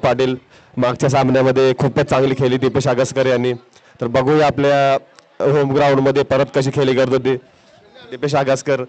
पाटील मागच्या सामन्यामध्ये खूपच चांगली खेळली दीपेश आगसकर यांनी. तर बघूया आपल्या होम ग्राउंड मध्ये परत कशी खेळी करत होती दीपेश आगसकर.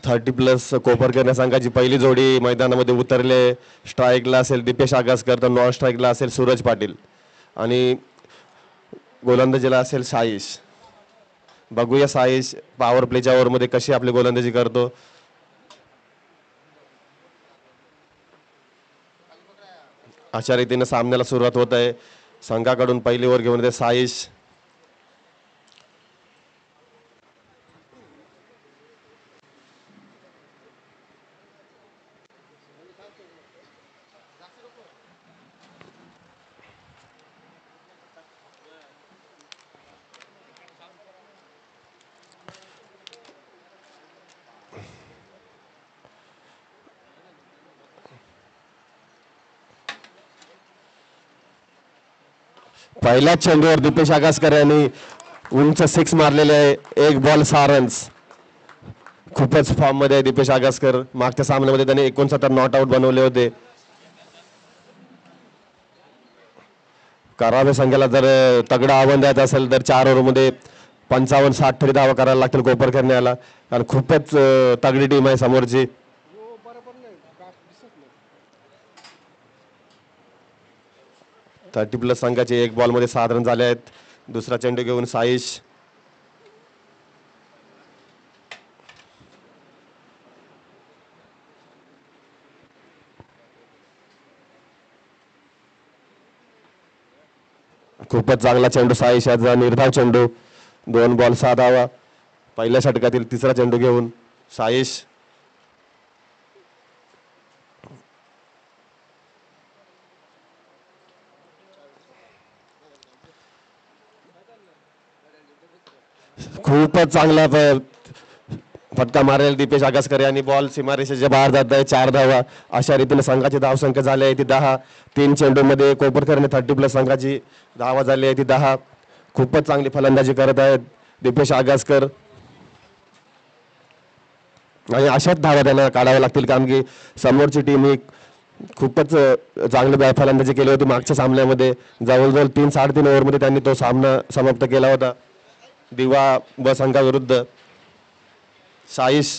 थर्टी प्लस कोपरकर संघाची पहिली जोडी मैदानामध्ये उतरले. स्ट्राईकला असेल दीपेश आगसकर तर नॉन स्ट्राईकला असेल सूरज पाटील आणि गोलंदाजीला असेल साईश. बघूया साईश पॉवर प्लेच्या ओव्हरमध्ये कशी आपली गोलंदाजी करतो. अशा रीतीने सामन्याला सुरुवात होत आहे. संघाकडून पहिली ओव्हर घेऊन येते साईश. पहिल्याच चेंडूवर दीपेश आगसकर यांनी उंच सिक्स मारलेले आहे. एक बॉल 6 रन्स. खूपच फॉर्म मध्ये आहे दीपेश आगसकर. मागच्या सामन्यामध्ये त्याने 69 नॉट आउट बनवले होते. करावे संघाला जर तगडं आव्हान द्यायचं असेल तर 4 ओव्हरमध्ये 55-60 तरी धावा करायला लागतील कोपरकर याला. कारण खूपच तगडी टीम आहे समोरची. 30 प्लस संघाचे एक बॉल मध्ये 7 रन झाले आहेत. दुसरा चेंडू घेऊन साईश. खूपच चांगला चेंडू साईश याचा निर्धाव चेंडू. 2 बॉल 6 धावा. पहिल्या षटकातील तिसरा चेंडू घेऊन साईश. खूपच चांगला फटका मारेल दीपेश आगसकर यांनी. बॉल सीमारेषेच्या बाहेर जात आहे. 4 धावा. अशा रीतीने संघाची धावसंख्या झाली आहे ती 10. 3 चेंडूमध्ये कोपरकरने 30 प्लस संघाची धावा झाली आहे ती 10. खूपच चांगली फलंदाजी करत आहेत दीपेश आगसकर आणि अशाच धावा त्यांना काढाव्या लागतील कारण की समोरची टीम ही खूपच चांगली फलंदाजी केली होती. मागच्या सामन्यामध्ये जवळजवळ 3-3.5 ओव्हरमध्ये त्यांनी तो सामना समाप्त केला होता दिवा ब संघाविरुद्ध. साईश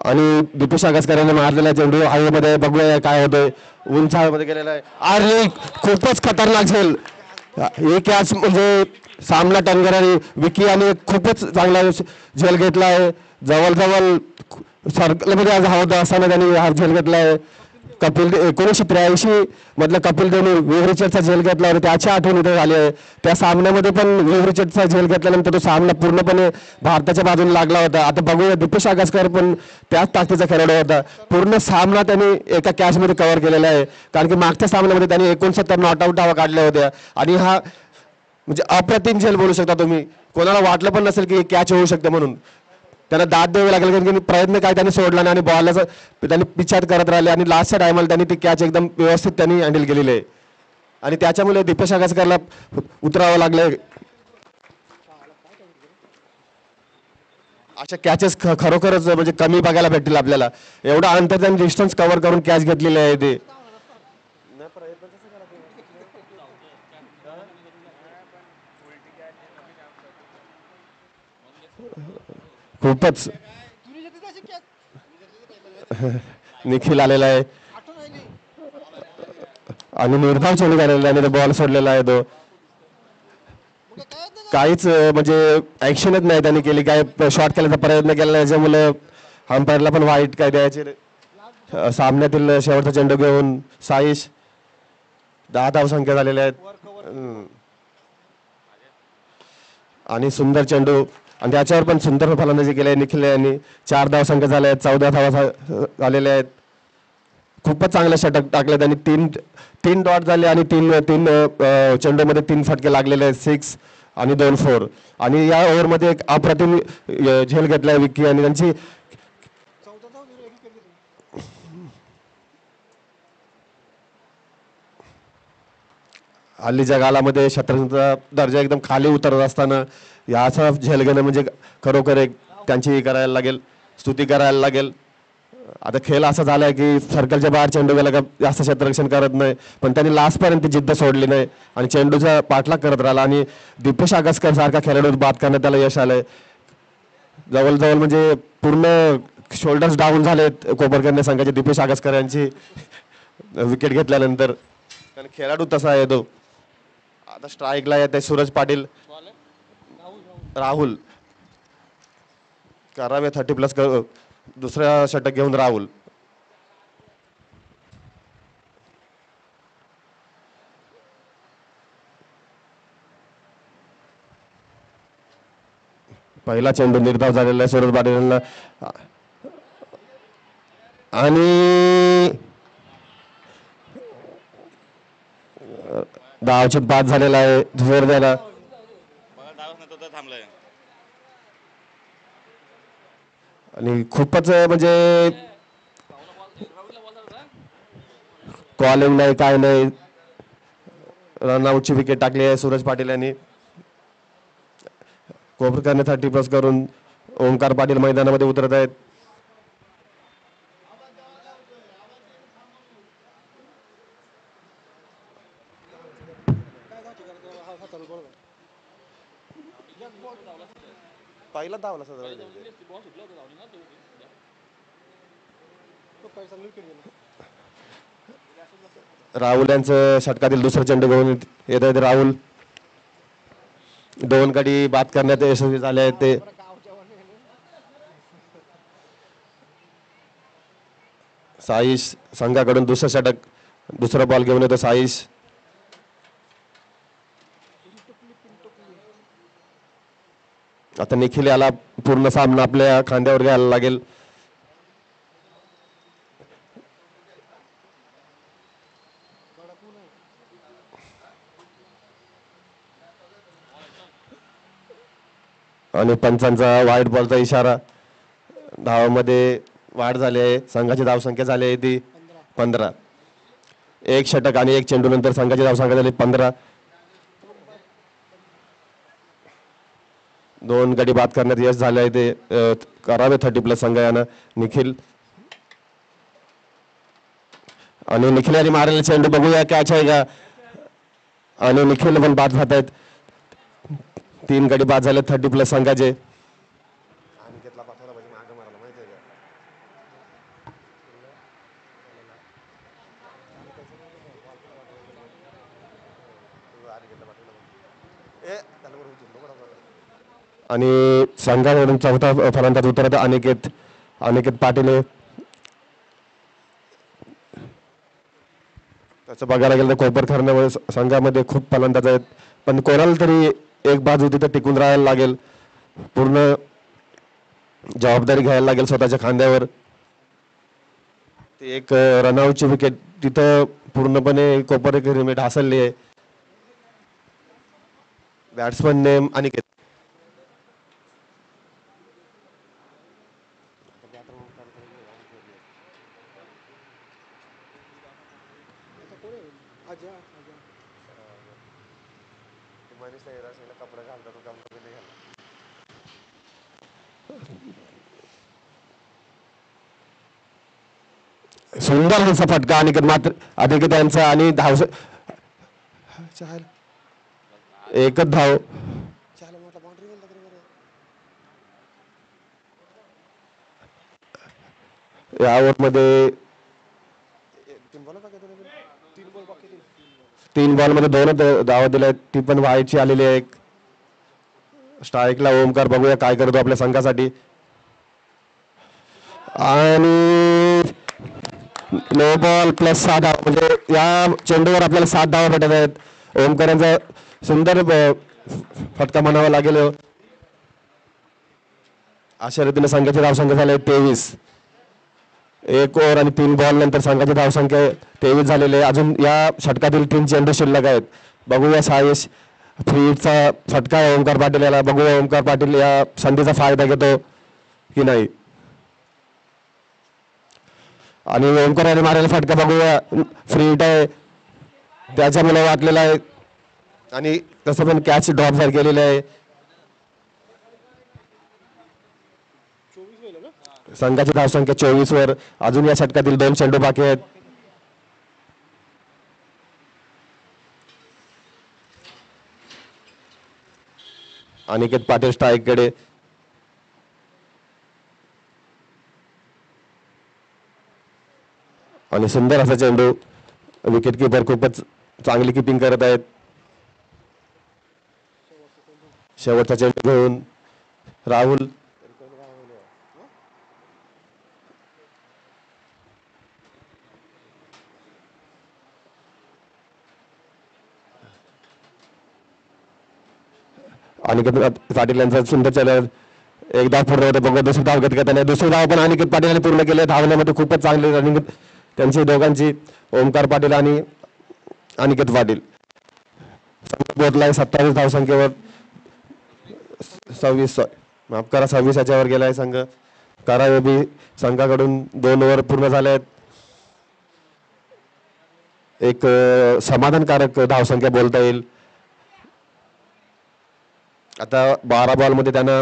आणि दीपेश आगसकर यांनी मारलेला चेंडू हवेमध्ये. बघूया काय होतंय. उंच हवेमध्ये गेलेला आहे आणि खूपच खतरनाक झेल. हे कॅच म्हणजे सामना टंगरारी विकी आणि खूपच चांगला झेल घेतला आहे. जवळजवळ सर्कलमध्ये आज हवा असताना त्यांनी हा झेल घेतला आहे. कपिल 1983 मधलं कपिल देवने विव्ह रिचर्डचा झेल घेतला होता त्याची आठवण इथे झाली आहे. त्या सामन्यामध्ये पण विव्ह रिचर्डचा झेल घेतल्यानंतर तो सामना पूर्णपणे भारताच्या बाजूने लागला होता. आता बघूया दीपेश आगसकर पण त्याच ताकदीचा खेळाडू होता. पूर्ण सामना त्यांनी एका कॅचमध्ये कव्हर केलेला आहे कारण की मागच्या सामन्यामध्ये त्यांनी 69 नॉट आउट धावा काढल्या होत्या आणि हा म्हणजे अप्रतिम झेल बोलू शकता तुम्ही. कोणाला वाटलं पण नसेल की कॅच होऊ शकते म्हणून. त्यांना दाद द्यावे लागेल कारण की प्रयत्न काय त्यांनी सोडला नाही आणि बॉलला त्यांनी पिछात करत राहिले आणि लास्टच्या टायमाला त्यांनी ती कॅच एकदम व्यवस्थित त्यांनी हँडल केलेली आहे आणि त्याच्यामुळे दीपेश आगसकरला उतरावं लागलंय. अशा कॅचेस खरोखरच म्हणजे कमी बघायला भेटतील आपल्याला. एवढा अंतर त्यांनी डिस्टन्स कव्हर करून कॅच घेतलेली आहे ते. खूपच निखिल आलेला आहे आणि निर्धाव चेंडू झालेला आहे. बॉल सोडलेला आहे तो. काहीच म्हणजे ऍक्शनच नाही त्यांनी केली. काय शॉट केल्याचा प्रयत्न केला त्याच्यामुळे अंपायरला पण वाईट काय द्यायचे. सामन्यातील शेवटचा चेंडू घेऊन साईश. 10 धावसंख्या झालेल्या आहेत आणि सुंदर चेंडू आणि त्याच्यावर पण सुंदर फलंदाजी केली आहे निखिल यांनी. 4 धावसंख्या झाल्या आहेत. 14 धावा झालेल्या आहेत. खूपच चांगले षटक टाकले त्यांनी. 3 डॉट झाले आणि 3 चेंडूमध्ये 3 फटके लागलेले आहेत. 6 आणि 2 4. आणि या ओव्हरमध्ये एक अप्रतिम झेल घेतलाय विक्की आणि त्यांची हल्लीच्या काळामध्ये शतरंजचा दर्जा एकदम खाली उतरत असताना याचा झेल घेणं म्हणजे खरोखर एक त्यांची हे करायला लागेल, स्तुती करायला लागेल. आता खेळ असा झालाय की सर्कलच्या बाहेर चेंडू गेला का जास्त क्षेत्ररक्षण करत नाही, पण त्यांनी लास्टपर्यंत जिद्द सोडली नाही आणि चेंडूचा पाठलाग करत राहिला आणि दिपेश आगसकर सारखा खेळाडू बाद करण्यात त्याला यश आलंय. जवळजवळ म्हणजे पूर्ण शोल्डर्स डाऊन झालेत कोपरकरने संघाचे दिपेश आगसकर यांची विकेट घेतल्यानंतर. कारण खेळाडू तसा आहे तो. आता स्ट्राईकला येत आहे सूरज पाटील. राहुल करावे 30+ दुसऱ्या षटक घेऊन राहुल. पहिला चेंडू निर्धाव झालेला आहे सूरज पाटील यांना आणि धावचीत बाद झालेला आहे जोर द्यायला. आणि खूपच म्हणजे कॉलिंग नाही काय नाही, रनआउटची विकेट टाकली आहे सूरज पाटील यांनी. कोपरकरने 30+ करून ओमकार पाटील मैदानामध्ये उतरत आहेत. पहिला धावला राहुल यांचं षटकातील दुसरं चेंडू घेऊन येत आहेत राहुल. 2 गडी बाद करण्यात यशस्वी झाले आहेत ते. साईश संघाकडून दुसरं षटक, दुसरा बॉल घेऊन येतो साईश. आता निखिल याला पूर्ण सामना आपल्या खांद्यावर घ्यायला लागेल. आणि पंचांचा वाईट बॉलचा इशारा. धावामध्ये वाढ झाली आहे. संघाची धावसंख्या झाली आहे ती 15. 1 षटक आणि 1 चेंडू नंतर संघाची धावसंख्या झाली 15. 2 गडी बाद करण्यात यश झाले आहे ते करावे 30+ संघ यानं निखिल. आणि निखिल यांनी मारलेला चेंडू बघूया कॅच आहे का. आणि निखिल पण बाद झात आहेत. 3 गडी बाद झाले 30+ संघाचे. आणि संघाकडून चौथा फलंदाज उतरत अनिकेत पाटील. तसं बघायला गेलं तर कोपरकरने संघामध्ये खूप फलंदाज आहेत, पण कोणाला तरी एक बाजू तिथं टिकून राहायला लागेल. पूर्ण जबाबदारी घ्यायला लागेल स्वतःच्या खांद्यावर. ते एक रनआउटची विकेट तिथं पूर्णपणे कोपरकर ढासळली आहे. Batsman name Aniket. सुंदर असा फटका अनिकेत मात्र अनिकेत यांचा आणि धाव एकच धाव. या ओव्हरमध्ये 3 बॉलमध्ये 2 धावा दिल्या, ती पण व्हायची आलेली आहे. स्ट्राईकला ओमकार. बघूया काय करतो आपल्या संघासाठी. आणि नो बॉल प्लस 6 धावा, म्हणजे या चेंडूवर आपल्याला 7 धावा भेटत आहेत. ओमकार यांचा सुंदर फटका म्हणावा लागेल. अशा रीतीने संघाची धावसंख्या झाली 23. 1 ओव्हर आणि 3 बॉल नंतर संघाची धावसंख्या 23 झालेली आहे. अजून या षटकातील 3 चेंडू शिल्लक आहेत. बघूया सायश फ्रीचा फटका आहे ओमकार पाटील याला. बघूया ओमकार पाटील या संधीचा फायदा घेतो की नाही. आणि ओमकार याने मारायला फटका बघूया. फ्री हिट आहे त्याच्यामुळे वाटलेला आहे आणि तसं पण कॅच ड्रॉप झाली गेलेली आहे. संघाची धावसंख्या 24 वर. अजून या षटकातील 2 चेंडू बाकी आहेत. अनिकेत पाटील स्ट्राईक कडे. आणि सुंदर असा चेंडू. विकेट किपर खूपच चांगली किपिंग करत आहेत. शेवटचा चेंडू घेऊन राहुल. अनिकेत पाटील यांचा सुंदर चेंडू. एकदा पूर्ण होते बघा. दुसरी धाव घेत घेताना दुसरी धाव पण अनिकेत पाटील यांनी पूर्ण केली. धावण्यामध्ये खूपच चांगली रनिंग त्यांची दोघांची. ओमकार पाटील आणि अनिकेत पाटील. पोहोचलाय 27 धावसंख्येवर. 26 माफ करा 26 याच्यावर गेलाय संघ. करावे संघाकडून 2 ओव्हर पूर्ण झाले आहेत. एक समाधानकारक धावसंख्या बोलता येईल. आता 12 बॉल मध्ये त्यांना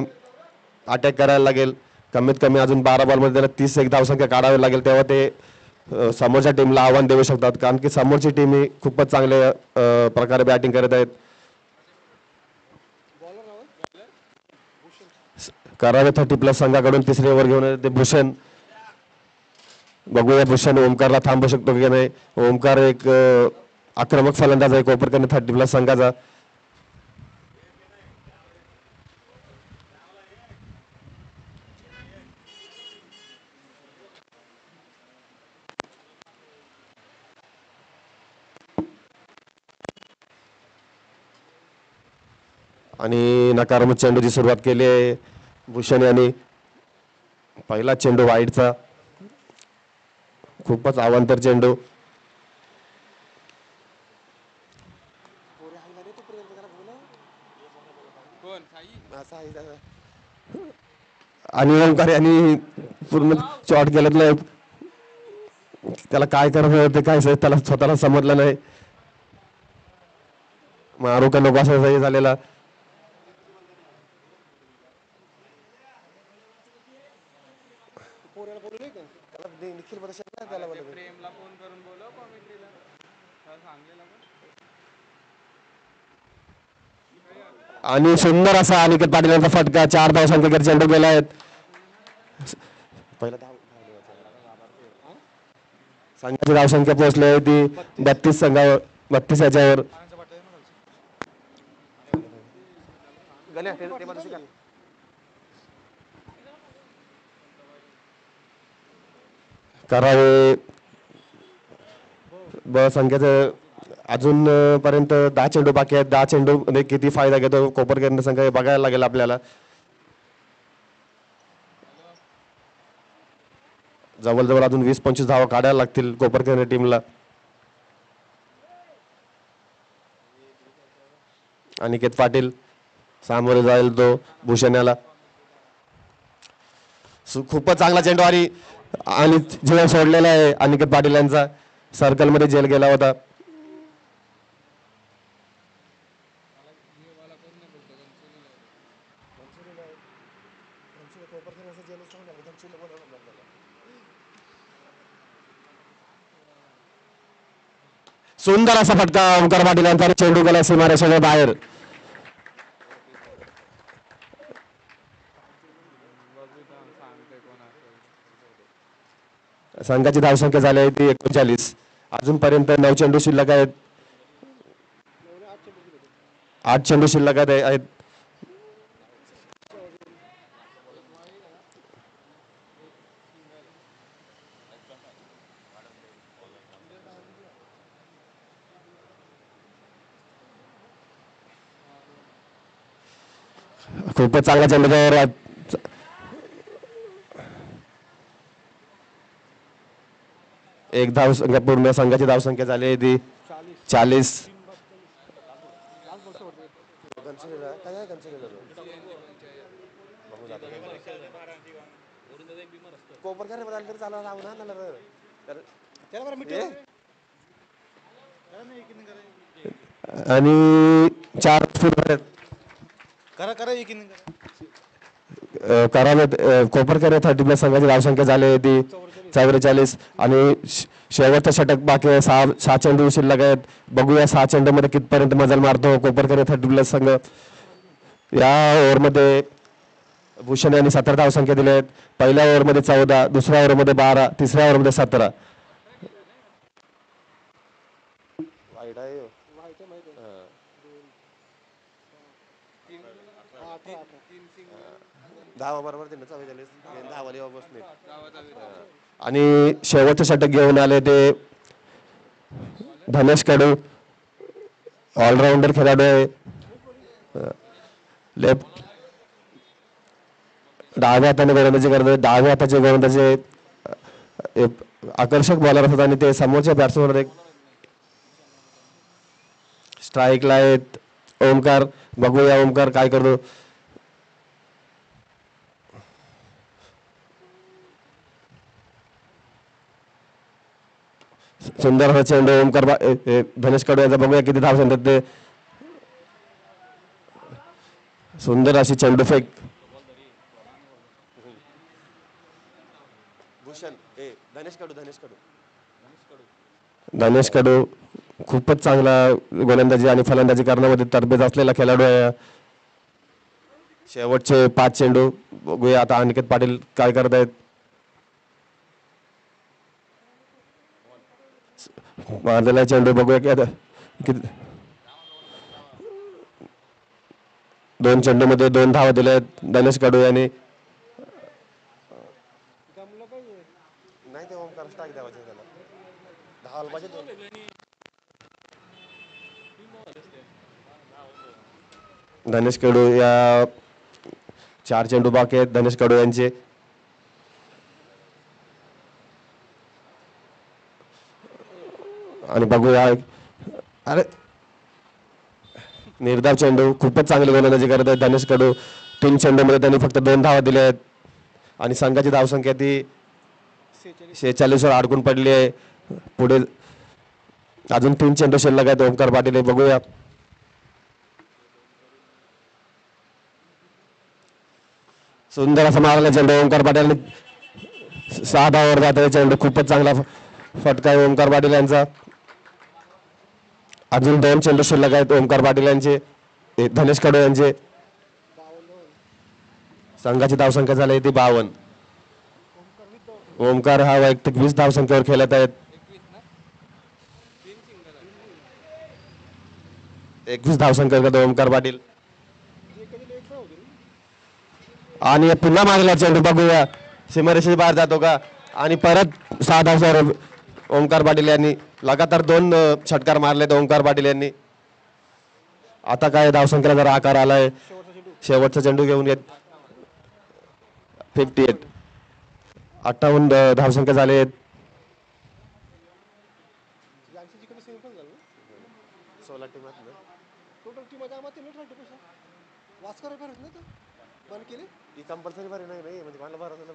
अटॅक करायला लागेल. कमीत कमी अजून 12 बॉल मध्ये त्याला 31 धावसंख्या काढावी लागेल. तेव्हा ते समोरच्या टीमला आव्हान देऊ शकतात. कारण की समोरची टीम ही खूपच चांगल्या प्रकारे बॅटिंग करत आहेत. करावे 30+ संघाकडून तिसरी ओव्हर घेऊन येते भूषण. बघूया भूषण ओमकारला थांबू शकतो की नाही. ओमकार एक आक्रमक फलंदाज आहे कोपरकरने 30+ संघाचा. आणि नकारात्मक चेंडूची सुरुवात केली आहे भूषण यांनी. पहिला चेंडू वाईडचा. खूपच अवांतर चेंडू. आणि ओंकार यांनी पूर्ण शॉट केलेत नाही. त्याला काय करायचं होते काय त्याला स्वतःला समजलं नाही. मारू का नको असं झालेला. आणि सुंदर असा अनिकेत पाटील यांचा फटका. 4 धावसंख्येवर चेंडू गेला आहेत. संघाची धावसंख्या पोहोचली आहे ती 32 संघावर 32 याच्यावर. करावे संख्येचं अजून पर्यंत 10 चेंडू बाकी आहेत. 10 चेंडू मध्ये किती फायदा घेतो कोपरकर संघ हे बघायला लागेल आपल्याला. जवळजवळ अजून 20-25 धावा काढायला लागतील कोपरकर टीमला. अनिकेत पाटील सामोरे जाईल तो भूषण याला. खूपच चांगला चेंडू आणि जीवन सोडलेला आहे अनिकेत पाटील यांचा. सर्कल मध्ये जेल गेला होता. सुंदर असा फटका ओमकार पाटील यांचा. चेंडू गेला सीमारेषेच्या बाहेर. संघाची धावसंख्या झाली आहे ती 39. अजूनपर्यंत 9 चेंडू शिल्लक आहेत. 8 चेंडू शिल्लक आहेत. खूपच चांगला चेंडू. एक धाव पूर्ण संघाची धावसंख्या झाली आहे ती 40. कोपरकर बदल तरी चालू राहू ना त्याला आणि 4 फूट करा करा एकीने करामत कोपरकर 30+ संघाची धावसंख्या झाली होती 44 आणि शेवटचा षटक बाकी आहे. 6 चेंडू शिल्लक आहेत. बघूया 6 चेंडू मध्ये कितपर्यंत मजल मारतो कोपरकर 30+ संघ. या ओव्हरमध्ये भूषण यांनी 17 धावसंख्या दिल्या आहेत. पहिल्या ओव्हरमध्ये 14, दुसऱ्या ओव्हरमध्ये 12, तिसऱ्या ओव्हरमध्ये 17. वाईट आहे 10 बरोबर 10 आणि शेवटचं षटक घेऊन आले ते धनेश कडू ऑलराऊंडर खेळाडू आहे. लेफ्ट डाव्या हाताने गोलंदाजी करतात. डाव्या हाताचे गोलंदाजी आकर्षक बॉलर असतात आणि ते समोरच्या बॅट्समॅन एक स्ट्राईकला आहेत. ओमकार बघूया ओमकार काय करतो. सुंदर असा चेंडू ओमकार धनेश कडू यांचा बघूया किती धाव सांगतात ते. सुंदर अशी चेंडू फेक धनेश कडू खूपच चांगला गोलंदाजी आणि फलंदाजी करण्यामध्ये तरबेज असलेला खेळाडू आहे. शेवटचे 5 चेंडू बघूया आता अनिकेत पाटील काय करतायत. मारलेला चेंडू बघूया की आता 2 चेंडू मध्ये 2 धावा दिल्या आहेत धनेश कडू यांनी. नाही ते ओमकार स्ट्राईक द्यावायचे त्याला 10 पाहिजे. धनेश कडू या 4 चेंडू बाकी आहेत धनेश कडू यांचे. आणि बघूया अरे निर्धाव चेंडू खूपच चांगली गोलंदाजी करत आहेत धनेश कडू. 3 चेंडूमध्ये त्यांनी फक्त 2 धावा दिल्या आहेत आणि संघाची धावसंख्या ती 46 वर अडकून पडली आहे. पुढे अजून 3 चेंडू शिल्लक आहेत. ओमकार पाटील बघूया सुंदर असा मारला चेंडू ओमकार पाटील 6 धावावर जात चेंडू. खूपच चांगला फटका आहे ओमकार पाटील यांचा. अजून 2 चेंडू शिल्लक आहेत ओमकार पाटील यांचे धनेश कडू यांचे. संघाची धावसंख्या झाली ती 52. ओमकार हा वैयक्तिक 20 धावसंख्येवर खेळत आहेत. 21 धावसंख्या करतो ओमकार पाटील. आणि पुन्हा मारला चेंडू बघूया सीमारेषेच्या बाहेर जातो का. आणि परत 6 धावावर ओमकार पाटील यांनी लगातार 2 षटकार मारलेत ओमकार पाटील यांनी. आता काय धावसंख्येला जरा आकार आलाय. शेवटचा चेंडू घेऊन येत 58. 58 धावसंख्या झाले आहेत. कंपल्सरी भरत नाही म्हणजे मला भरत नाही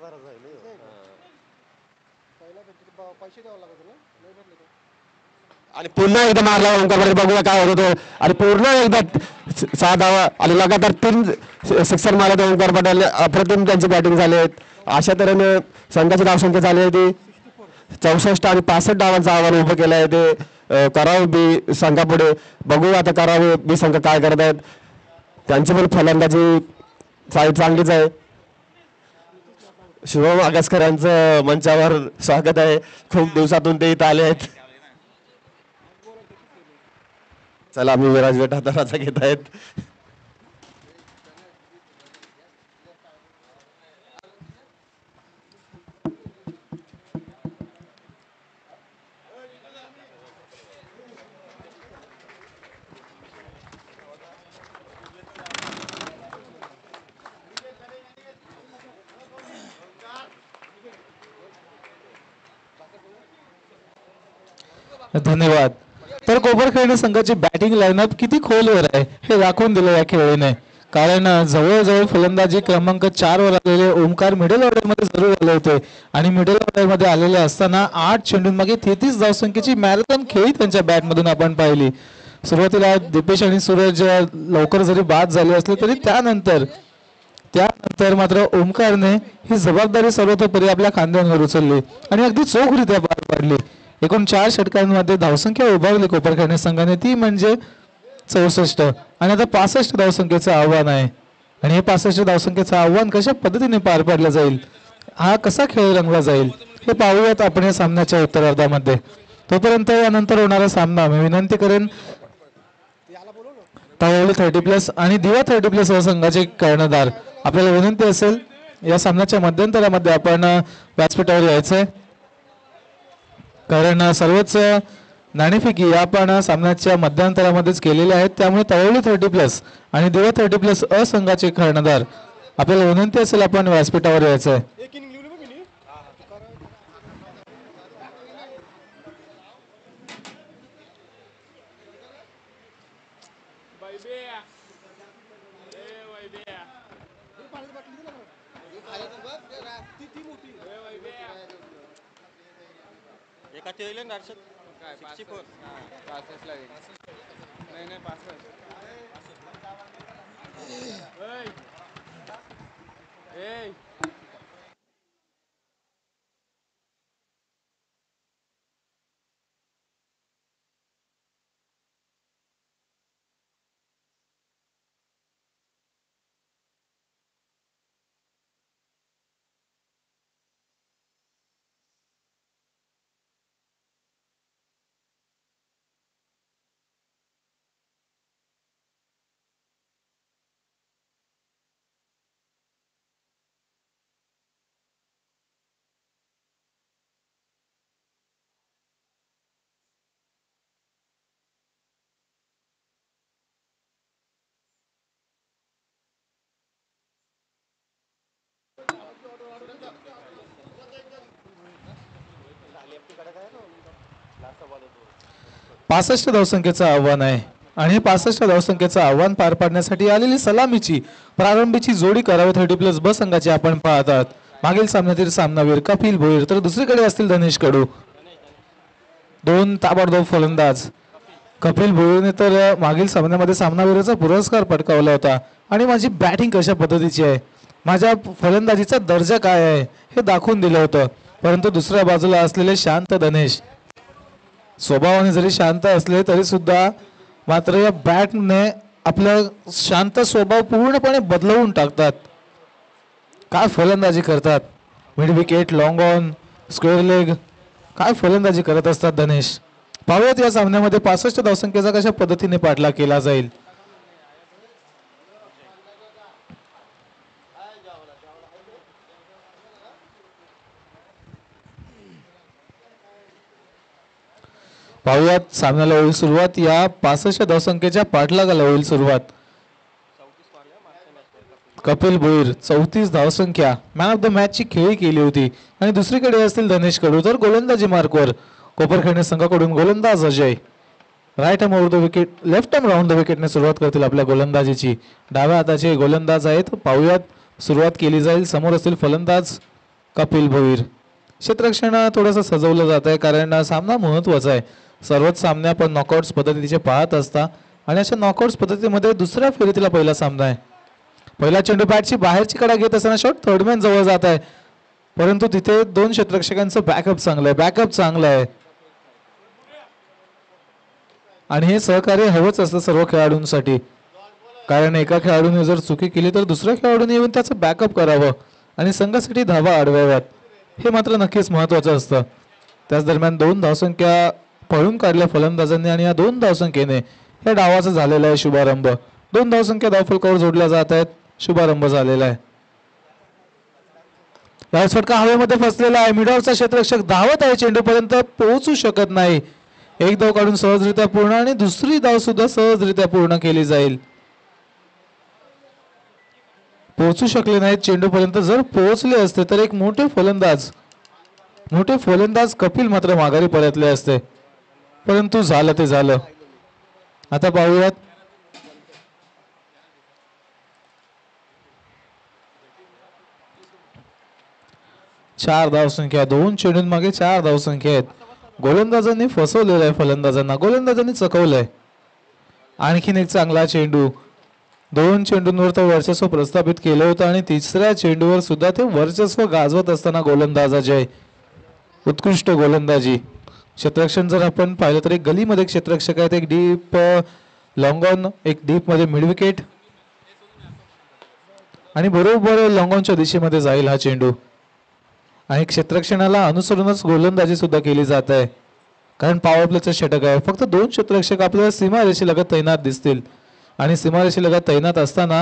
आणि पुन्हा एकदा मारला ओमकार पाटील बघूया काय होत होतो. आणि पूर्ण एकदा 6 धावा आणि लगातार 3 सिक्सर मारले ओमकार पाटील. अप्रतिम त्यांची बॅटिंग झाली आहेत. अशा तऱ्हेने संघाची धावसंख्या झाली आहे ती 64 आणि 65 डावांचं आव्हान उभं केलं आहे ते करावे बी संघापुढे. बघूया आता करावे बी संघ काय करत आहेत. त्यांची पण फलंदाजी साईड चांगलीच आहे. शुभम आगसकर यांचं मंचावर स्वागत आहे. खूप दिवसातून ते इथं आले आहेत. चला मी विराज बेटा हाताचा घेत आहेत. धन्यवाद. तर कोपरखैरणे संघाची बॅटिंग लाईनअप किती खोलवर आहे हे दाखवून दिलं या खेळीने. कारण जवळजवळ फलंदाजी क्रमांक 4 वर आलेले ओमकार मिडल ऑर्डरमध्ये जरूर आले होते आणि मिडल ऑर्डरमध्ये आलेले असताना 8 चेंडूंमागे 33 धावसंख्येची मॅरेथॉन खेळी त्यांच्या बॅटमधून आपण पाहिली. सुरुवातीला दीपेश आणि सूरज लवकर जरी बाद झाले असले तरी त्यानंतर मात्र ओमकारने ही जबाबदारी सर्वतोपरी आपल्या खांद्यांवर उचलली आणि अगदी चोखरित्या पार पाडली. एकूण 4 षटकांमध्ये धावसंख्या उभारली कोपरखैरणे संघाने, ती म्हणजे 64 आणि आता 65 धावसंख्येचं आव्हान आहे. आणि हे 65 धावसंख्येचं आव्हान कशा पद्धतीने पार पाडलं जाईल, हा कसा खेळ रंगला जाईल हे पाहूयात आपण या सामन्याच्या उत्तरार्धामध्ये. तोपर्यंत यानंतर होणारा सामना मी विनंती करेन तावली 30+ आणि दिवा 30+ संघाचे कर्णधार आपल्याला विनंती असेल या सामन्याच्या मध्यंतरामध्ये आपण व्यासपीठावर यायचंय. कारण सर्वच नाणेफेकी आपण सामन्याच्या मध्यंतरामध्येच केलेल्या आहेत. त्यामुळे तवळी 30+ आणि दिवा 30+ संघाचे कर्णधार आपल्याला विनंती असेल आपण व्यासपीठावर यायचंय. एका ठेवले ना हर्षद 64 नाही 65 65 धावसंख्येचं आव्हान आहे आणि 65 धावसंख्येचं आव्हान पार पाडण्यासाठी आलेली सलामीची प्रारंभीची जोडी करावे 30+ संघाची आपण पाहत आहात. मागील सामन्यातील सामनावीर कपिल भोईर तर दुसरीकडे असतील धनेश कडू. 2 ताबडतोब फलंदाज. कपिल भोईरने तर मागील सामन्यामध्ये सामनावीराचा पुरस्कार पटकावला होता आणि माझी बॅटिंग कशा पद्धतीची आहे, माझ्या फलंदाजीचा दर्जा काय आहे हे दाखवून दिलं होतं. परंतु दुसऱ्या बाजूला असलेले शांत धनेश स्वभावाने जरी शांत असले तरी सुद्धा मात्र या बॅटने आपला शांत स्वभाव पूर्णपणे बदलवून टाकतात. काय फलंदाजी करतात, mid wicket, long on, square leg, काय फलंदाजी करत असतात धनेश. पाहूयात या सामन्यामध्ये 65 धावसंख्येचा कशा पद्धतीने पाठलाग केला जाईल. पाहूयात सामन्याला होईल सुरुवात. या 65 धावसंख्येच्या पाठलागाला होईल सुरुवात. कपिल भोईर 34 धावसंख्या, मॅन ऑफ द मॅच ची खेळी केली होती. आणि दुसरीकडे असतील धनेश कडू तर गोलंदाजी मार्कवर कोपरखैरणे संघाकडून गोलंदाज Ajay. Right arm over the wicket, left arm round the विकेटने सुरुवात करतील आपल्या गोलंदाजीची. डाव्या हाताचे गोलंदाज आहेत. पाहूयात सुरुवात केली जाईल. समोर असतील फलंदाज कपिल भोईर. क्षेत्ररक्षण थोडंसं सजवलं जात आहे कारण सामना महत्वाचा आहे. सर्वच सामने आपण नॉकआउट्स पद्धतीचे पाहत असता आणि अशा नॉकआउट्स पद्धतीमध्ये दुसऱ्या फेरीतला पहिला सामना आहे. पहिला चेंडू बॅटची बाहेरची कडा घेत असताना शॉट थर्डमॅन जवळ जात आहे, परंतु तिथे 2 क्षेत्ररक्षकांचं बॅकअप चांगलं आहे आणि हे सहकार्य हवंच असतं सर्व खेळाडूंसाठी. कारण एका खेळाडूने जर चुकी केली तर दुसऱ्या खेळाडूने येऊन त्याचं बॅकअप करावं आणि संघासाठी धावा अडवाव्यात, हे मात्र नक्कीच महत्वाचं असतं. त्याच दरम्यान 2 धावसंख्या पळून काढल्या फलंदाजांनी आणि या 2 धावसंख्येने या डावाचा झालेला आहे शुभारंभ. 2 धावसंख्या धावफलकावर जोडल्या जात आहेत. शुभारंभ झालेला आहे. फटका हवेमध्ये फसलेला आहे. मिडॉलचा क्षेत्ररक्षक धावत आहे, चेंडूपर्यंत पोहोचू शकत नाही. एक धाव काढून सहजरित्या पूर्ण आणि दुसरी धाव सुद्धा सहजरित्या पूर्ण केली जाईल. पोहोचू शकले नाहीत चेंडूपर्यंत. जर पोहोचले असते तर एक मोठे फलंदाज कपिल मात्र माघारी परतले असते. परंतु झालं ते झालं. आता पाहूयात चार धावसंख्या, 2 चेंडूंमागे मागे 4 धावसंख्या आहेत. गोलंदाजांनी फसवलेलं आहे फलंदाजांना, गोलंदाजांनी चकवलंय. आणखीन एक चांगला चेंडू, 2 चेंडूंवर तर वर्चस्व प्रस्थापित केलं होतं आणि तिसऱ्या चेंडूवर सुद्धा ते वर्चस्व गाजवत असताना गोलंदाजाचे उत्कृष्ट गोलंदाजी. क्षेत्ररक्षण जर आपण पाहिलं तर एक गलीमध्ये क्षेत्ररक्षक आहेत, एक डीप लॉंग ऑन, एक डीप मध्ये मिड विकेट आणि बरोबर लॉंग ऑनच्या दिशेमध्ये जाईल हा चेंडू. आणि क्षेत्ररक्षणाला अनुसरूनच गोलंदाजी सुद्धा केली जात आहे, कारण पॉवर प्लेचं षटक आहे. फक्त 2 क्षेत्ररक्षक आपल्याला सीमारेषेलगत तैनात दिसतील आणि सीमारेषेलगत तैनात असताना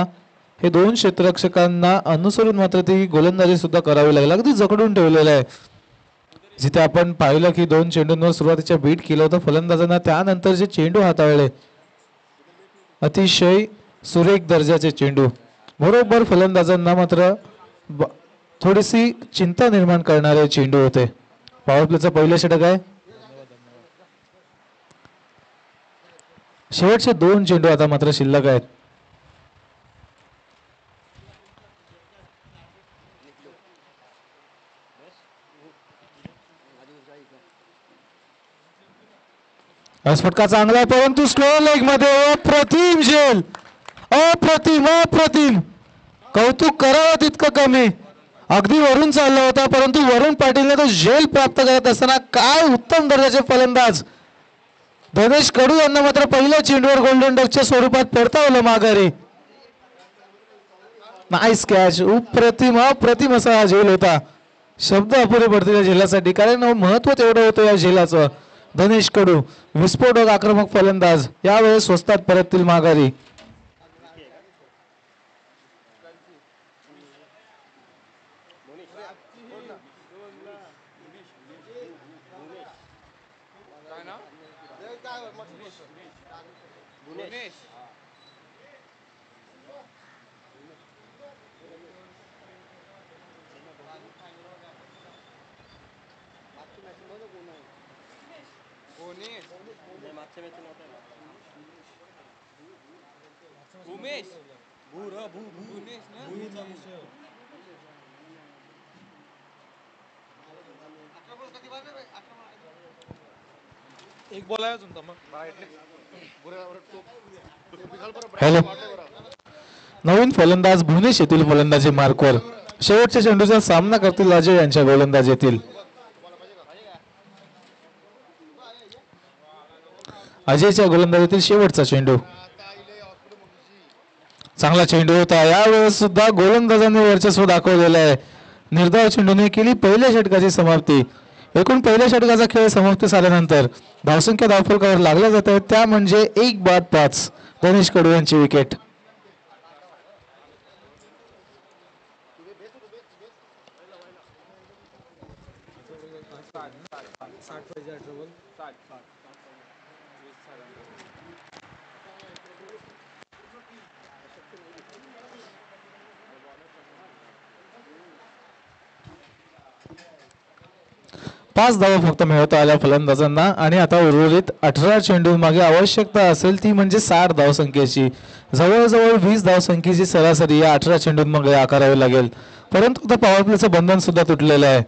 हे 2 क्षेत्ररक्षकांना अनुसरून मात्र ती गोलंदाजी सुद्धा करावी लागेल. अगदी जकडून ठेवलेलं आहे. जिथे आपण पाहिलं की 2 चेंडूंवर सुरुवातीच्या बीट केलं होतं फलंदाजांना, त्यानंतर जे चेंडू हाताळले अतिशय सुरेख दर्जाचे चेंडू, बरोबर फलंदाजांना मात्र थोडीशी चिंता निर्माण करणारे चेंडू होते. पॉवर प्लेचं पहिलं षटक आहे. शेवटचे 2 चेंडू आता मात्र शिल्लक आहेत. फटका चांगला आहे, परंतु स्लो लेग मध्ये अप्रतिम झेल, अप्रतिम अप्रतिम. कौतुक करावं तितकं कमी. अगदी वरून चालला होता, परंतु वरुण पाटीलने तो झेल प्राप्त करत असताना काय उत्तम दर्जाचे फलंदाज धनेश कडू यांना मात्र पहिल्या चेंडूवर गोल्डन डकच्या स्वरूपात परतावलं माघारी. नाईस कॅच, अप्रतिम अप्रतिम असा हा झेल होता. शब्द अपुरे पडतील या झेलासाठी, कारण महत्व तेवढं होतं या झेलाचं. धनेश कडू विस्फोटक आक्रमक फलंदाज यावेळेस स्वस्तात परततील माघारी. एक बॉल आहे अजून तर मग. हॅलो, नवीन फलंदाज भुवनेश येथील फलंदाजी मार्कवर शेवटच्या चेंडूचा सामना करतील अजय यांच्या गोलंदाज येतील. अजयच्या गोलंदाजीतील शेवटचा चेंडू, चांगला चेंडू होता. यावेळेस सुद्धा गोलंदाजांनी वर्चस्व दाखवलेलं आहे. निर्धाव चेंडूने केली पहिल्या षटकाची समाप्ती. एकूण पहिल्या षटकाचा खेळ समाप्ती झाल्यानंतर धावसंख्या धावफलकावर लागल्या जात आहेत, त्या म्हणजे 1-5 धनेश कडू यांची विकेट. पाच धावा फक्त मिळवता आल्या फलंदाजांना आणि आता उर्वरित 18 चेंडू मागे आवश्यकता असेल ती म्हणजे 60 धावसंख्येची. जवळजवळ 20 धावसंख्येची सरासरी या 18 चेंडूंमध्ये आकारावी लागेल. परंतु आता पॉवर प्लेचं बंधन सुद्धा तुटलेलं आहे.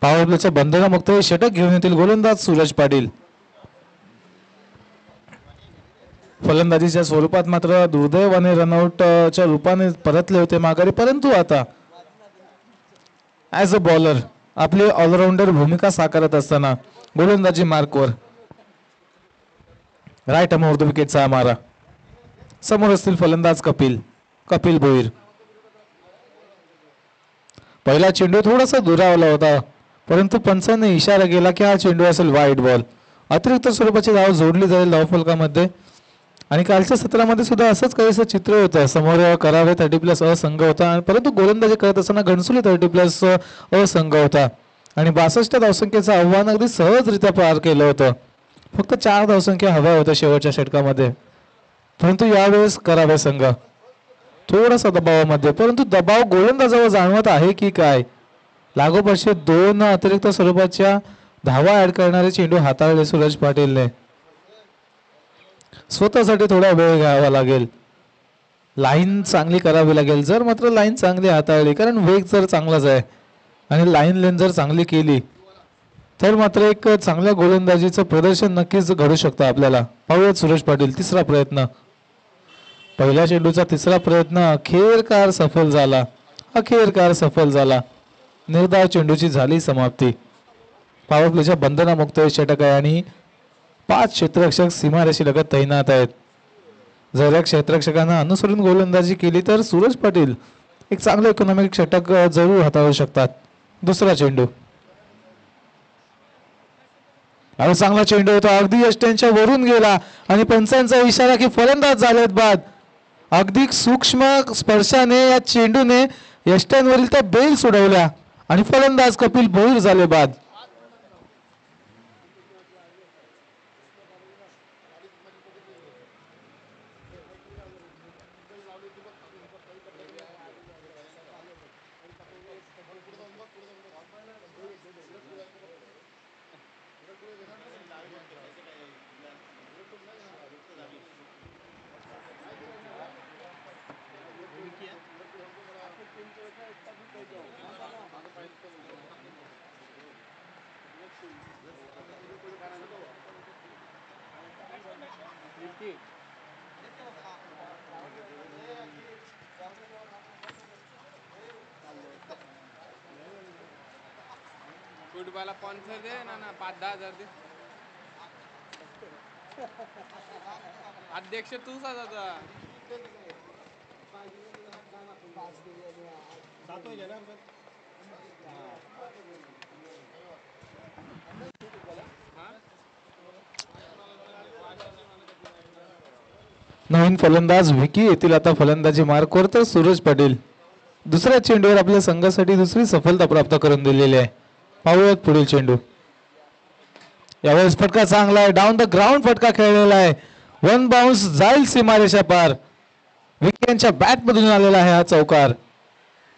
पॉवर प्लेचं बंधनामुक्त हे षटक घेऊन येतील गोलंदाज सूरज पाटील. फलंदाजीच्या स्वरूपात मात्र दुर्दैवाने रनआउटच्या रूपाने परतले होते माघारी, परंतु आता ॲज अ बॉलर आपली ऑलराऊंडर भूमिका साकारत असताना गोलंदाजी मार्कवर राईट आर्म ओव्हर द विकेटचा मारा. समोर असतील फलंदाज कपिल भोईर. पहिला चेंडू थोडासा दुरावला होता, परंतु पंचांनी इशारा केला की हा चेंडू असेल वाईट बॉल. अतिरिक्त स्वरूपाची धाव जोडली जाईल धावफलकामध्ये. आणि कालच्या सत्रामध्ये सुद्धा असंच काहीसं चित्र होतं. समोर करावे 30+ असंघ होता, परंतु गोलंदाजी करत असताना घणसोली 30+ असंघ होता आणि 62 धावसंख्येचं आव्हान अगदी सहजरित्या पार केलं होतं. फक्त 4 धावसंख्या हव्या होत्या शेवटच्या षटकामध्ये, परंतु यावेळेस करावे संघ थोडासा दबावामध्ये, परंतु दबाव गोलंदाजावर जाणवत आहे की काय. लागोपाठचे 2 अतिरिक्त स्वरूपाच्या धावा ऍड करणारे चेंडू हाताळले सूरज पाटीलने. स्वतःसाठी थोडा वेळ घ्यावा लागेल, लाईन चांगली करावी लागेल. जर मात्र लाईन चांगली हाताळली, कारण वेग जर चांगलाच आहे आणि लाईन लेन जर चांगली केली तर मात्र एक चांगल्या गोलंदाजीचं प्रदर्शन नक्कीच घडू शकतं आपल्याला. पाहूयात सुरेश पाटील तिसरा प्रयत्न. पहिल्या चेंडूचा तिसरा प्रयत्न अखेरकार सफल झाला. निर्धाव चेंडूची झाली समाप्ती. पॉवर प्लेच्या बंधनामुक्त षटक आहे आणि 5 क्षेत्ररक्षक सीमारेषी लगत तैनात आहेत. जर या क्षेत्ररक्षकांना अनुसरून गोलंदाजी केली तर सूरज पाटील एक चांगलं इकॉनॉमिक षटक जरूर हाताळू शकतात. दुसरा चेंडू. अरे चांगला चेंडू होता, अगदी यष्ट्यांच्या वरून गेला आणि पंचांचा इशारा की फलंदाज झालेत बाद. अगदी सूक्ष्म स्पर्शाने या चेंडूने यष्ट्यांवरील त्या बेल सोडवल्या आणि फलंदाज कपिल भोईर झाले बाद. फुटबॉल स्पॉन्सर दे ना 5-10 हजार दे. अध्यक्ष तूच आता. नवीन फलंदाज विकी येतील आता फलंदाजी मार्कवर, तर सूरज पाटील दुसऱ्या चेंडूवर आपल्या संघासाठी दुसरी सफलता प्राप्त करून दिलेली आहे. पाहूयात पुढील चेंडू. यावेळेस फटका चांगला आहे, डाऊन द ग्राउंड फटका खेळलेला आहे. वन बाउन्स जाईल सीमारेषा पार. विकी यांच्या बॅट मधून आलेला आहे हा चौकार.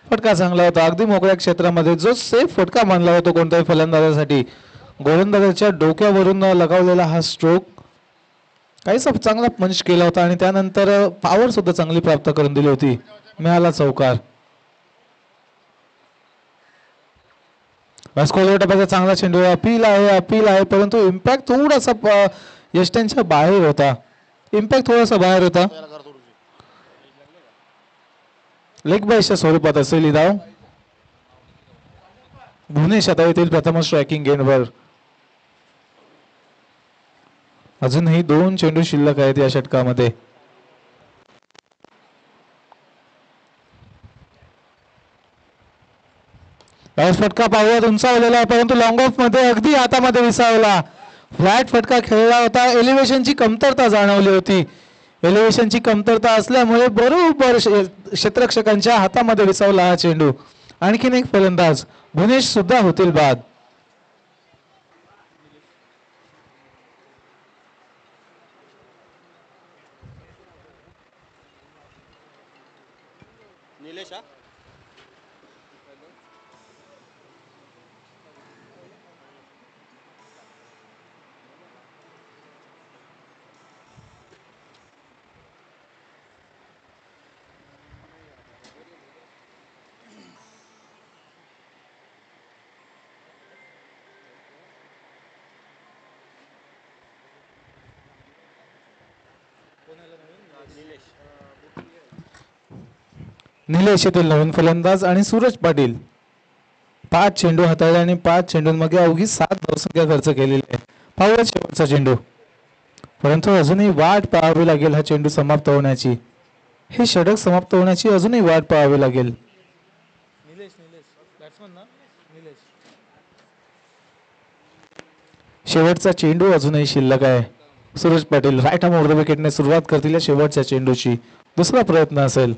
फटका चांगला होता, अगदी मोकळ्या क्षेत्रामध्ये जो सेफ फटका मानला होता कोणत्याही फलंदाजासाठी. गोलंदाजाच्या डोक्यावरून लगावलेला हा स्ट्रोक काहीसा चांगला पंच केला होता आणि त्यानंतर पॉवर सुद्धा चांगली प्राप्त करून दिली होती. मिळाला चौकार. टप्प्याचा चांगला चेंडू. अपील आहे परंतु इम्पॅक्ट थोडासा यष्ट्यांच्या बाहेर होता. लेग बायच्या स्वरूपात असेल ही धाव. भुवनेश आता येथील प्रथम स्ट्रायकिंग गेंदवर. अजूनही 2 चेंडू शिल्लक आहेत या षटकामध्ये. फटका पाहूयात, उंचावलेला आहे परंतु लॉंग ऑफ मध्ये अगदी हातामध्ये विसावला. फ्लॅट फटका खेळला होता. एलिव्हेशनची कमतरता जाणवली होती. एलिव्हेशनची कमतरता असल्यामुळे बरोबर क्षेत्ररक्षकांच्या हातामध्ये विसावला हा चेंडू. आणखीन एक फलंदाज भुवनेश सुद्धा होतील बाद. निलेश हा निलेश येथील नवीन फलंदाज आणि सूरज पाटील 5 चेंडू हाताळले आणि 5 चेंडूंमध्ये अवघी 7 धावसंख्या खर्च केलेली आहे. पाहूया शेवटचा चेंडू. परंतु अजूनही वाट पाहावी लागेल हा चेंडू समाप्त होण्याची. हे षटक समाप्त होण्याची अजूनही वाट पाहावी लागेल. निलेश बॅट्समन ना निलेश. शेवटचा चेंडू अजूनही शिल्लक आहे. Suraj Patil right arm over the विकेटने सुरुवात करतील या शेवटच्या चेंडूची. दुसरा प्रयत्न असेल.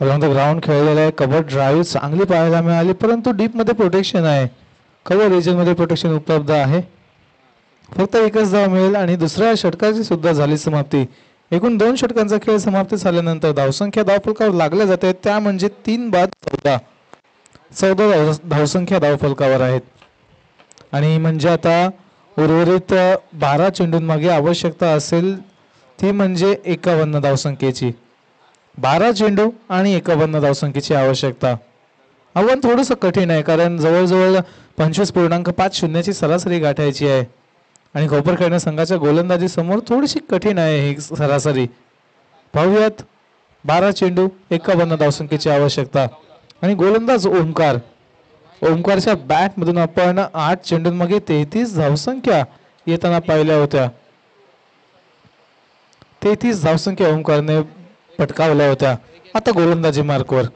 अलॉंग द ग्राउंड खेळलेला आहे. कव्हर ड्राईव्ह चांगली पाहायला मिळाली परंतु डीप मध्ये प्रोटेक्शन आहे. कव्हर रिजन मध्ये प्रोटेक्शन उपलब्ध आहे. फक्त एकच धाव मिळेल आणि दुसऱ्या षटकाची सुद्धा झाली समाप्ती. एकूण 2 षटकांचा खेळ समाप्त झाल्यानंतर धावसंख्या धावफलकावर लागल्या जाते त्या म्हणजे 3 बाद 14 धावसंख्या धावफलकावर आहेत. आणि म्हणजे आता उर्वरित 12 चेंडूंमागे आवश्यकता असेल ती म्हणजे 51 धावसंख्येची. 12 चेंडू आणि 51 धावसंख्येची आवश्यकता. आव्हान थोडंसं कठीण आहे कारण जवळजवळ 25.50ची सरासरी गाठायची आहे आणि कोपरखैरणे संघाच्या गोलंदाजी समोर थोडीशी कठीण आहे ही सरासरी. पाहूयात 12 चेंडू 51 धावसंख्येची आवश्यकता आणि गोलंदाज ओमकार. ओमकारच्या बॅट मधून आपण 8 चेंडूंमागे 33 धावसंख्या येताना पाहिल्या होत्या. 33 धावसंख्या ओमकारने पटकावल्या होत्या. आता गोलंदाजी मार्कवर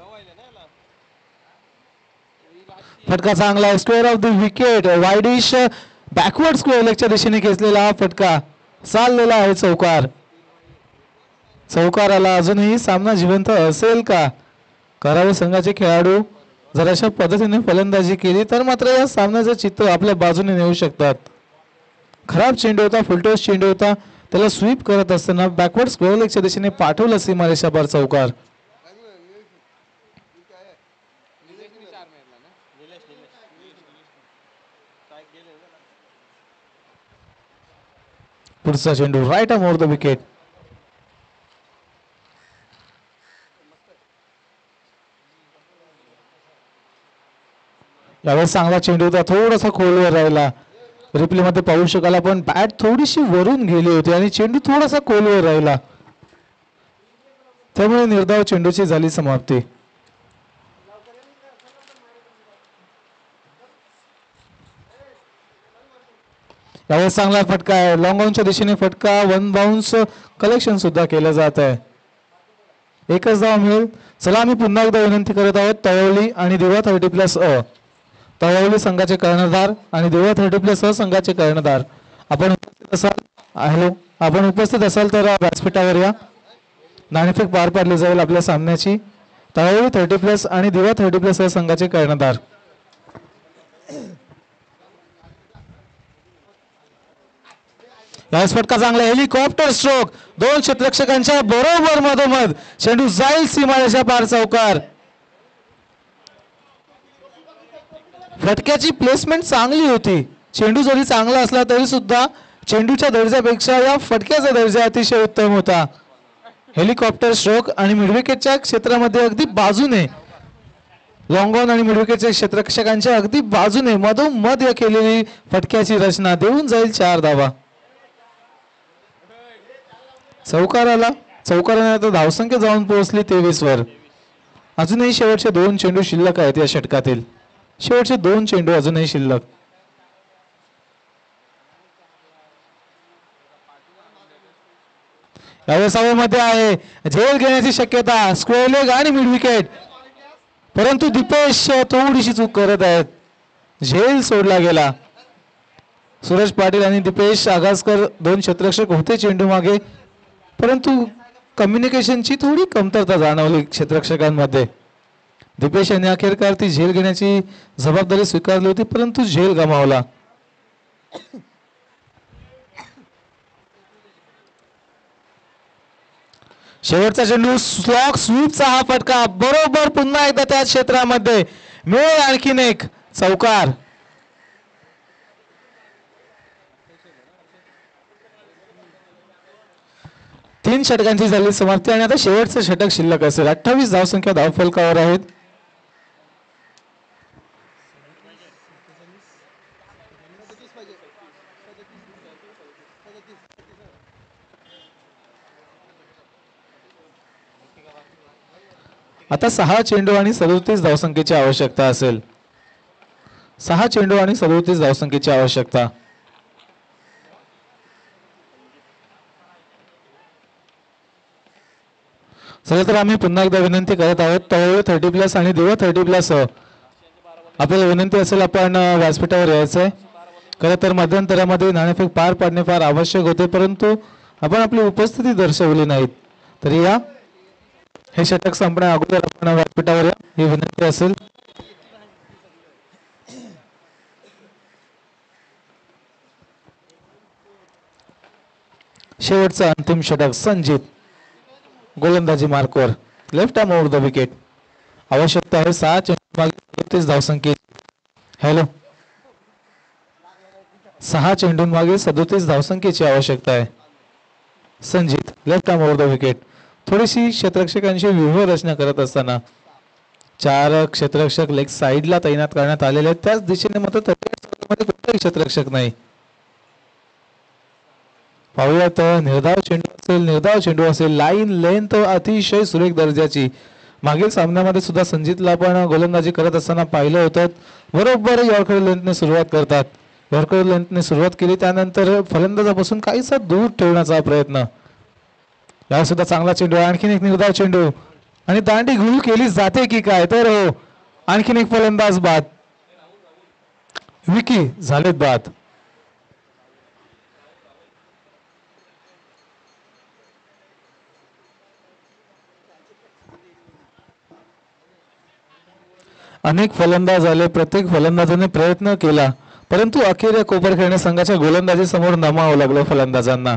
फटका चांगला आहे. Square off the wicket. Wideish backward square लेगच्या दिशेने खेचलेला हा फटका चाललेला आहे चौकार. चौकाराला अजूनही सामना जिवंत असेल का? करावे संघाचे खेळाडू जर अशा पद्धतीने फलंदाजी केली तर मात्र या सामन्याचं चित्र आपल्या बाजूने नेऊ शकतात. खराब चेंडू होता, फुलटॉस चेंडू होता, त्याला स्वीप करत असताना बॅकवर्ड स्क्वेअर लेगच्या दिशेने पाठवलं सीमारेषाभर चौकार. पुढचा चेंडू right arm over the wicket. यावेळेस चांगला चेंडू होता, थोडासा खोलवर राहिला. रिप्ले मध्ये पाहू शकाल पण बॅट थोडीशी वरून गेली होती आणि चेंडू थोडासा खोलवर राहिला, त्यामुळे निर्धाव चेंडूची झाली समाप्ती. यावेळेस चांगला फटका आहे, लॉंग ऑनच्या दिशेने फटका, वन बाउन्स कलेक्शन सुद्धा केलं जात आहे. एकच धाव मिळेल. चला आम्ही पुन्हा एकदा विनंती करत आहोत, तळवली आणि दिवा 30+अ. तळवली संघाचे कर्णधार आणि दिवा 30+अ संघाचे कर्णधार आपण उपस्थित असाल. हॅलो, आपण उपस्थित असाल तर व्यासपीठावर या. नाणेफेक पार पाडली जाईल आपल्या सामन्याची. तळवली 30+ आणि दिवा 30+अ संघाचे कर्णधार. यावेळेस फटका चांगला, हेलिकॉप्टर स्ट्रोक, 2 क्षेत्ररक्षकांच्या बरोबर मधोमध चेंडू जाईल सीमारेषा पार चौकार. फटक्याची प्लेसमेंट चांगली होती. चेंडू जरी चांगला असला तरी सुद्धा चेंडूच्या दर्जापेक्षा या फटक्याचा दर्जा अतिशय उत्तम होता. हेलिकॉप्टर स्ट्रोक आणि मिडविकेटच्या क्षेत्रामध्ये अगदी बाजूने, लॉंग ऑन आणि मिडविकेटच्या क्षेत्ररक्षकांच्या अगदी बाजूने मधोमध केलेली फटक्याची रचना देऊन जाईल 4 धावा. चौकाराने आता धावसंख्या जाऊन पोहोचली 23 वर. अजूनही शेवटचे 2 चेंडू शिल्लक आहेत या षटकातील. शेवटचे 2 चेंडू अजूनही शिल्लक. यावेळेस मध्ये आहे, झेल घेण्याची शक्यता, स्क्वेअर लेग आणि मिड विकेट, परंतु दीपेश थोडीशी चूक करत आहेत. झेल सोडला गेला. सूरज पाटील आणि दीपेश आगासकर 2 क्षेत्ररक्षक होते चेंडू मागे, परंतु कम्युनिकेशनची थोडी कमतरता जाणवली क्षेत्ररक्षकांमध्ये. दीपेश यांनी अखेरकार ती झेल घेण्याची जबाबदारी स्वीकारली होती, परंतु झेल गमावला. शेवटचा चेंडू, स्लॉग स्वीपचा हा फटका, बरोबर पुन्हा एकदा त्या क्षेत्रामध्ये मिळेल आणखीन एक चौकार. तीन षटकांची झाली समाप्ती आणि आता शेवटचं षटक शिल्लक असेल. 28 धावसंख्या धावफलकावर आहेत. आता 6 चेंडू आणि 37 धावसंख्येची आवश्यकता असेल. 6 चेंडू आणि 37 धावसंख्येची आवश्यकता. चला तर आम्ही पुन्हा एकदा विनंती करत आहोत, तळवली 30+ आणि दिवा 30+ आपल्याला विनंती असेल आपण व्यासपीठावर यायचंय. खरं तर मध्यंतरामध्ये नाणेफेक पार पाडणे फार आवश्यक होते, परंतु आपण आपली उपस्थिती दर्शवली नाहीत. तरी या हे षटक संपण्या अगोदर आपण व्यासपीठावर या ही विनंती असेल. शेवटचं अंतिम षटक संजित, गोलंदाजी मार्कवर, left arm over the wicket. आवश्यकता आहे 6 चेंडू मागे 37 धावसंख्येची. हॅलो, 6 चेंडूंमागे 37 धावसंख्येची आवश्यकता आहे. Sanjit left arm over the wicket. थोडीशी क्षेत्ररक्षकांची व्यूह रचना करत असताना 4 क्षेत्ररक्षक लेग साइडला तैनात करण्यात आलेले आहेत. त्याच दिशेने मात्र कोणताही क्षेत्ररक्षक नाही. पाहूयात निर्धाव चेंडू असेल लाईन लेंथ अतिशय सुरेख दर्जाची. मागील सामन्यामध्ये सुद्धा संजितला आपण गोलंदाजी करत असताना पाहिलं होतं. बरोबर यॉर्कर लेंथने सुरुवात करतात. यॉर्कर लेंथने सुरुवात केली त्यानंतर फलंदाजापासून काहीसा दूर ठेवण्याचा प्रयत्न. या सुद्धा चांगला चेंडू. आणखीन एक निर्धाव चेंडू आणि दांडी गुल केली जाते की काय. तर हो, आणखीन एक फलंदाज बाद. विकी झालेत बाद. अनेक फलंदाज आले. प्रत्येक फलंदाजाने प्रयत्न केला परंतु अखेर या कोपरखैरणे संघाच्या गोलंदाजी समोर नमावं लागलं फलंदाजांना.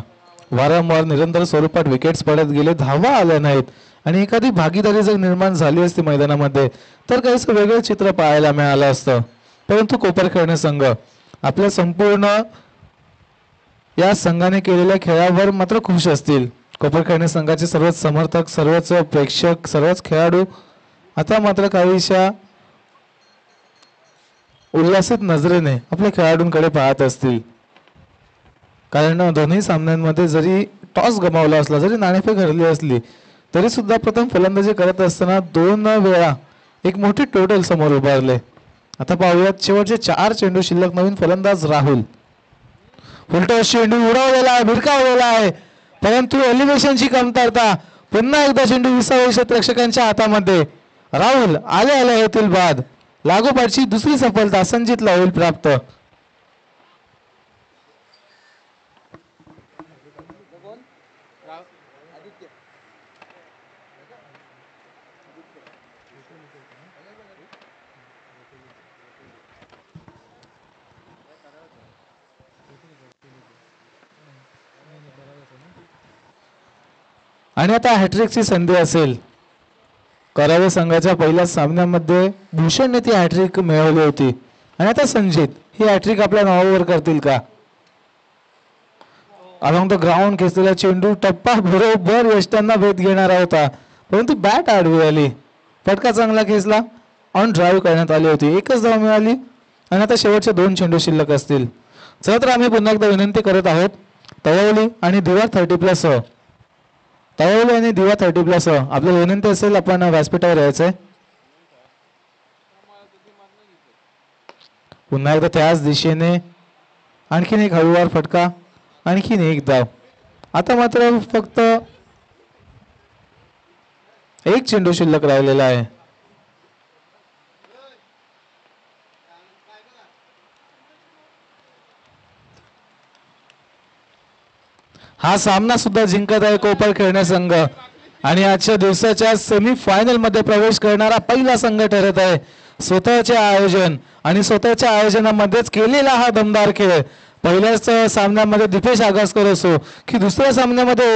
वारंवार निरंतर स्वरूपात विकेट्स पडत गेले. धावा आल्या नाहीत आणि एखादी भागीदारी जर निर्माण झाली असती मैदानामध्ये तर काहीच वेगळं चित्र पाहायला मिळालं असतं. परंतु कोपरखैरणे संघ आपल्या संपूर्ण या संघाने केलेल्या खेळावर मात्र खुश असतील. कोपरखैरणे संघाचे सर्वच समर्थक, सर्वच प्रेक्षक, सर्वच खेळाडू आता मात्र काहीशा उल्हासित नजरेने आपल्या खेळाडूंकडे पाहत असतील. कारण दोन्ही सामन्यांमध्ये जरी टॉस गमावला असला, जरी नाणेफेक हरली असली तरी सुद्धा प्रथम फलंदाजी करत असताना 2 वेळा एक मोठी टोटल समोर उभारले. आता पाहूयात शेवटचे 4 चेंडू शिल्लक. नवीन फलंदाज राहुल. फुलटॉस चेंडू उडवलेला आहे, भिरकावलेला आहे परंतु एलिव्हेशनची कमतरता. पुन्हा एकदा चेंडू 20 क्षेत्ररक्षकांच्या हातामध्ये. राहुल आले होतील बाद. लागोपाठची दुसरी सफलता संजितला होईल प्राप्त. आणि आता हॅट्रिकची संधी असेल. करावे संघाच्या पहिल्या सामन्यामध्ये भूषणने ती हॅट्रिक मिळवली होती आणि आता संजित ही हॅट्रिक आपल्या नावावर करतील का. अलॉंग द ग्राउंड खेचलेला चेंडू टप्पा बरोबर यष्टांना भेद घेणारा होता परंतु बॅट आडवी आली. फटका चांगला खेचला. ऑन ड्राईव्ह करण्यात आली होती. 1च धाव मिळाली आणि आता शेवटचे 2 चेंडू शिल्लक असतील. चला तर आम्ही पुन्हा एकदा विनंती करत आहोत तववली आणि दिवा 30+ तववली आणि दिवा 30+ आपल्याला विनंती असेल आपण व्यासपीठावर यायचंय. पुन्हा एकदा त्याच दिशेने आणखीन एक हळूवार फटका. आणखीन एक धाव. आता मात्र फक्त 1 चेंडू शिल्लक राहिलेला आहे. हा सामना सुद्धा जिंकत आहे कोपरखैरणे संघ आणि आजच्या दिवसाच्या सेमीफायनल मध्ये प्रवेश करणारा पहिला संघ ठरत आहे. स्वतःचे आयोजन आणि स्वतःच्या आयोजनामध्येच केलेला हा दमदार खेळ. पहिल्याच सामन्यामध्ये दीपेश आगासकर असो की दुसऱ्या सामन्यामध्ये